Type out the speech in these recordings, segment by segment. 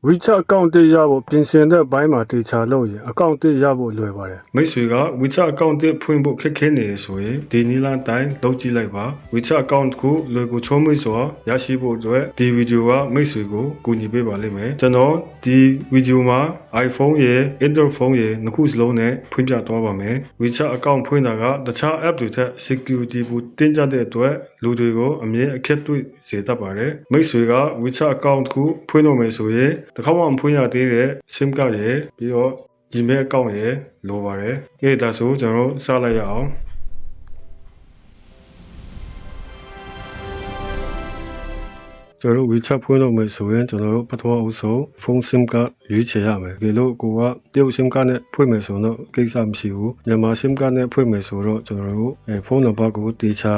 WeChat account တစ်ရဖို့ပြင်ဆင်တဲ့ဘိုင်းမှာတေချာလို့ရင် account တစ်ရဖို့လွယ်ပါတယ်မိတ်ဆွေက WeChat account တစ်ဖွင့်ဖို့ခက်ခဲနေဆိုရင်ဒီနည်းလမ်းတိုင်းလုပ်ကြည့်လိုက်ပါ WeChat account ကိုလွယ်ကူချောမွေ့စွာရရှိဖို့အတွက်ဒီဗီဒီယိုကမိတ်ဆွေကိုကူညီပေးပါလိမ့်မယ်ကျွန်တော်ဒီဗီဒီယိုမှာ iPhone ရဲ့ Android phone ရဲ့နှစ်ခုစလုံးနဲ့ဖွင့်ပြသွားပါမယ် WeChat account ဖွင့်တာကတခြား app တွေထက် security ဘူးတင်းကျပ်တဲ့အတွက်လူတွေကိုအမြဲအခက်တွေ့စေတတ်ပါတယ်မိတ်ဆွေက WeChat account ကိုဖွင့်လို့မယ်ဆိုရင်တစ်ခါမှမဖွင့်ရသေးတဲ့ SIM card ရယ်ပြီးတော့ Gmail account ရယ်လိုပါတယ်။ဒီဒါဆိုကျွန်တော်စလိုက်ရအောင်။ကျွန်တော် WeChat ဖွင့်လို့မယ်ဆိုရင်ကျွန်တော်တို့ပထမအဆုံး phone SIM card ရွေးချယ်ရမယ်။ဒီလိုကိုကတရုတ် SIM card နဲ့ဖွင့်မယ်ဆိုတော့ကိစ္စမရှိဘူး။မြန်မာ SIM card နဲ့ဖွင့်မယ်ဆိုတော့ကျွန်တော်တို့ဖုန်းနံပါတ်ကိုတေချာ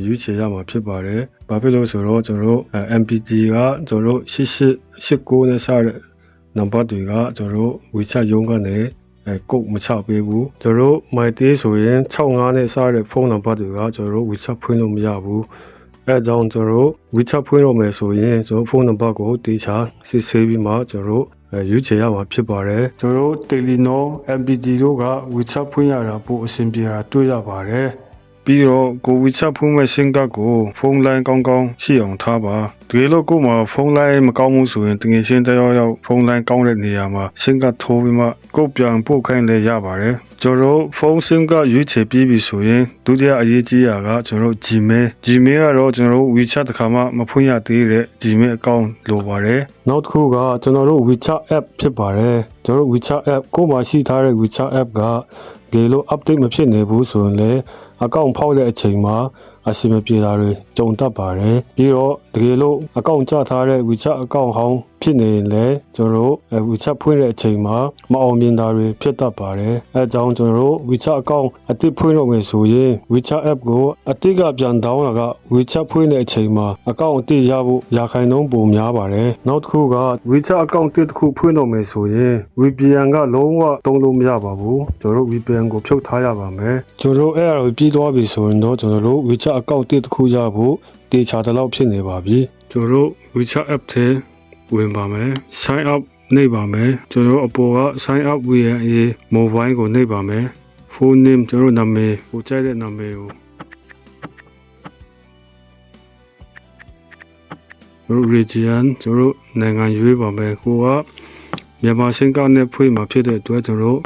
ရွေးချယ်ရမှာဖြစ်ပါတယ်။ဘာဖြစ်လို့ဆိုတော့ကျွန်တော်တို့ MPG ကကျွန်တော်တို့8889နဲ့စတဲ့နံပါတ်တွေကကျွန်တော်တို့ WeChat ရုံးကနေကုတ်မချပေးဘူးကျွန်တော်တို့ MyTay ဆိုရင်65နဲ့စတဲ့ဖုန်းနံပါတ်တွေကကျွန်တော်တို့ WeChat ဖွင့်လို့မရဘူးအဲကြောင့်ကျွန်တော်တို့ WeChat ဖွင့်လို့မယ်ဆိုရင်ကျွန်တော်ဖုန်းနံပါတ်ကိုတေချာစစ်ဆေးပြီးမှကျွန်တော်တို့ရွေးချယ်ရမှာဖြစ်ပါတယ်ကျွန်တော်တို့ Telenor MPG တို့က WeChat ဖွင့်ရတာပိုအဆင်ပြေတာတွေ့ရပါတယ်ပြီးတော့ကို WeChat ဖုန်းမဲ့ SIM card ကိုဖုန်းလိုင်းကောင်းကောင်းရှိအောင်ထားပါဒီလိုကိုမှဖုန်းလိုင်းမကောင်းဘူးဆိုရင်တကယ်ရှင်းတယောက်ဖုန်းလိုင်းကောင်းတဲ့နေရာမှာ SIM card ထိုးပြီးမှကိုပြန်ပို့ခိုင်းလဲရပါတယ်ကျွန်တော်ဖုန်း SIM card ရွေးချယ်ပြီးပြီဆိုရင်ဒုတိယအရေးကြီးတာကကျွန်တော် Gmail ကတော့ကျွန်တော် WeChat တစ်ခါမှမဖွင့်ရသေးတဲ့ Gmail account လိုပါတယ်နောက်တစ်ခုကကျွန်တော်တို့ WeChat app ဖြစ်ပါတယ်ကျွန်တော် WeChat app ကိုမှရှိထားတဲ့ WeChat app ကဒီလို update မဖြစ်နေဘူးဆိုရင်လည်းအကောင့်ဖောက်တဲ့အချိန်မှာအဆင်မပြေတာတွေကြုံတတ်ပါတယ်ပြီးတော့တကယ်လို့အကောင့်ကျထားတဲ့ WeChat အကောင့်ဟောင်းဖြစ်နေရင်လည်းကျွန်တော်တို့ WeChat ဖွင့်တဲ့အချိန်မှာမအောင်မြင်တာတွေဖြစ်တတ်ပါတယ်အဲကြောင့်ကျွန်တော်တို့ WeChat အကောင့်အသစ်ဖွင့်လို့မယ်ဆိုရင် WeChat app ကိုအသစ်ကပြန်downတာက WeChat ဖွင့်တဲ့အချိန်မှာအကောင့်အသစ်ရဖို့ရာခိုင်နှုန်းပိုများပါတယ်နောက်တစ်ခုက WeChat အကောင့်တစ်ခုဖွင့်လို့မယ်ဆိုရင် VPN ကလုံးဝတုံးလို့မရပါဘူးကျွန်တော်တို့ VPN ကိုဖြုတ်ထားရပါမယ်ကျွန်တော်တို့အဲ့ဒါကိုပြီးသွားပြီဆိုရင်တော့ကျွန်တော်တို့ WeChat အကောင့်တစ်ခုရဖို့တေချာတလောက်ဖြစ်နေပါပြီကျွန်တော်တို့ WeChat app ထဲဝင်ပါမယ် sign up နှိပ်ပါမယ်ကျွန်တော်အပေါ်က sign up ဝေးရေး mobile ကိုနှိပ်ပါမယ် phone name ကျွန်တော်နာမည်ကိုကြိုက်တဲ့နာမည်ကိုကျွန်တော် region ကျွန်တော်နိုင်ငံရွေးပါမယ်ကိုကမြန်မာ SIM card နဲ့ဖွင့်မှာဖြစ်တဲ့အတွက်ကျွန်တော်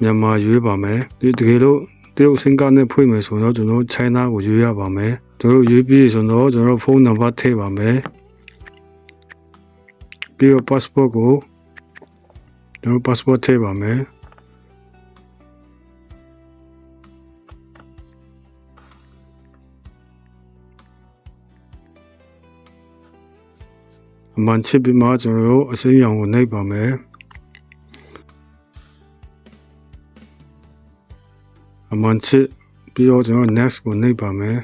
မြန်မာရွေးပါမယ်ဒီတကယ်လို့တရုတ် SIM card နဲ့ဖွင့်မယ်ဆိုတော့ကျွန်တော် China ကိုရွေးရပါမယ်ကျွန်တော်ရွေးပြီးဆိုတော့ကျွန်တော်ဖုန်းနံပါတ်ထည့်ပါမယ်ပြီးတော့ passport ကိုကျွန်တော် passport ထည့်ပါမယ်အမှန်ချစ်ပြီးမှကျွန်တော်တို့အစိမ်းရောင်ကိုနှိပ်ပါမယ်အမှန်ချစ်ပြီးတော့ကျွန်တော် next ကိုနှိပ်ပါမယ်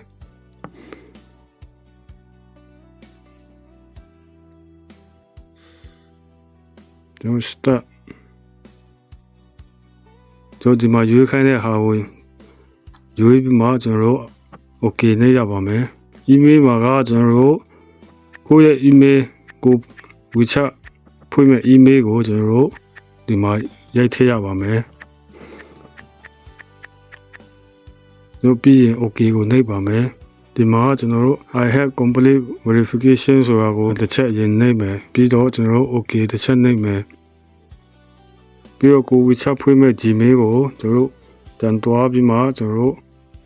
ကျွန်တော် start ကျွန်တော်ဒီမှာရွေးခိုင်းတဲ့ဟာကိုရွေးပြီးမှကျွန်တော်တို့ okay နှိပ်ရပါမယ် email မှာကကျွန်တော်တို့ကိုယ့်ရဲ့ email ကို WeChat ဖွင့်မဲ့ email ကိုကျွန်တော်တို့ဒီမှာရိုက်ထည့်ရပါမယ်တို့ပြီးရင် okay ကိုနှိပ်ပါမယ်ဒီမှာကျွန်တော်တို့ I have complete verification ဆိုတာကိုတစ်ချက်ရင်နှိပ်မယ်ပြီးတော့ကျွန်တော်တို့ okay တစ်ချက်နှိပ်မယ်ပြီးတော့ကို WeChat ဖွင့်မဲ့ Gmail ကိုကျွန်တော်တို့ပြန်သွားပြီးမှကျွန်တော်တို့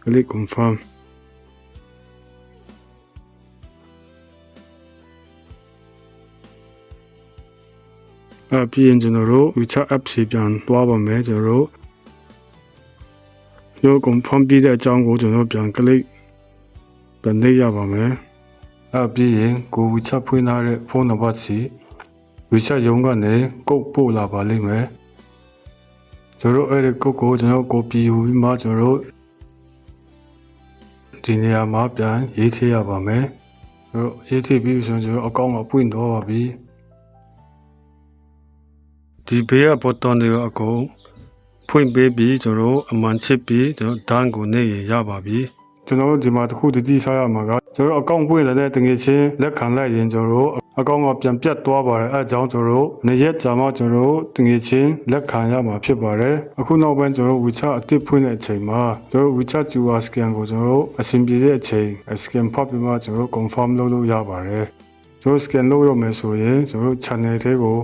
click confirmပြီးရင်ကျွန်တော်တို့ WeChat app စီပြန်သွားပါမယ်ကျွန်တော်တို့ confirm ပြီးတဲ့အကြောင်းကိုကျွန်တော်ပြန် click ပြန်နှိပ်ရပါမယ်ပြီးရင်ကို WeChat ဖွင့်ထားတဲ့ဖုန်းနံပါတ်စီ WeChat ရုံးကနေကုတ်ပို့လာပါလိမ့်မယ်ကျွန်တော်အဲ့ဒီကုတ်ကိုကျွန်တော် copy ယူပြီးမှကျွန်တော်ဒီနေရာမှာပြန်ရေးထည့်ရပါမယ်ကျွန်တော်ရေးထည့်ပြီးဆိုရင်ကျွန်တော်အကောင့်ကပွင့်တော့ပါပြီဒီဘေးက button တွေအကုန်ဖွင့်ပေးပြီးကျွန်တော်အမှန်ချစ်ပြီးကျွန်တော်ဒန်းကိုနေရပါပြီကျွန်တော်ဒီမှာတစ်ခုတတိစားရမှာကကျွန်တော်အကောင့်ပွင့်တဲ့တငယ်ချင်းလက်ခံလိုက်ရင်ကျွန်တော် အကောင့်ကပြန်ပြတ်သွားပါတယ်အဲကြောင့်ကျွန်တော်တို့နေ့ရက်ကြာမှကျွန်တော်တို့တငယ်ချင်းလက်ခံရမှာဖြစ်ပါတယ်အခုနောက်ပိုင်းကျွန်တော်တို့ WeChat အသစ်ဖွင့်တဲ့အချိန်မှာကျွန်တော်တို့ WeChat QR scan ကိုကျွန်တော်တို့အဆင်ပြေတဲ့အချိန် scan ဖောက်ပြီးမှကျွန်တော်တို့ confirm လုပ်လို့ရပါတယ်ကျွန်တော် scan လုပ်ရမယ်ဆိုရင်ကျွန်တော်တို့ channel ထဲကို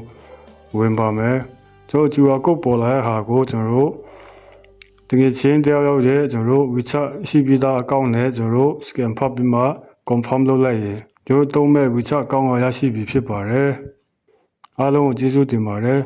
ဝင်ပါမယ်ကျွန်တော် QR code ပေါ်လာတဲ့ဟာကိုကျွန်တော်တို့တကယ်ချင်းတယောက်ရဲ့ကျွန်တော်တို့ WeChat ရှိပြီးသားအကောင့်နဲ့ကျွန်တော်တို့ scan ဖောက်ပြီးမှ confirm လုပ်လိုက်ရင်ကျွန်တော်သုံးမဲ့ WeChat အကောင့်ကရရှိပြီဖြစ်ပါတယ်အားလုံးကိုကျေးဇူးတင်ပါတယ်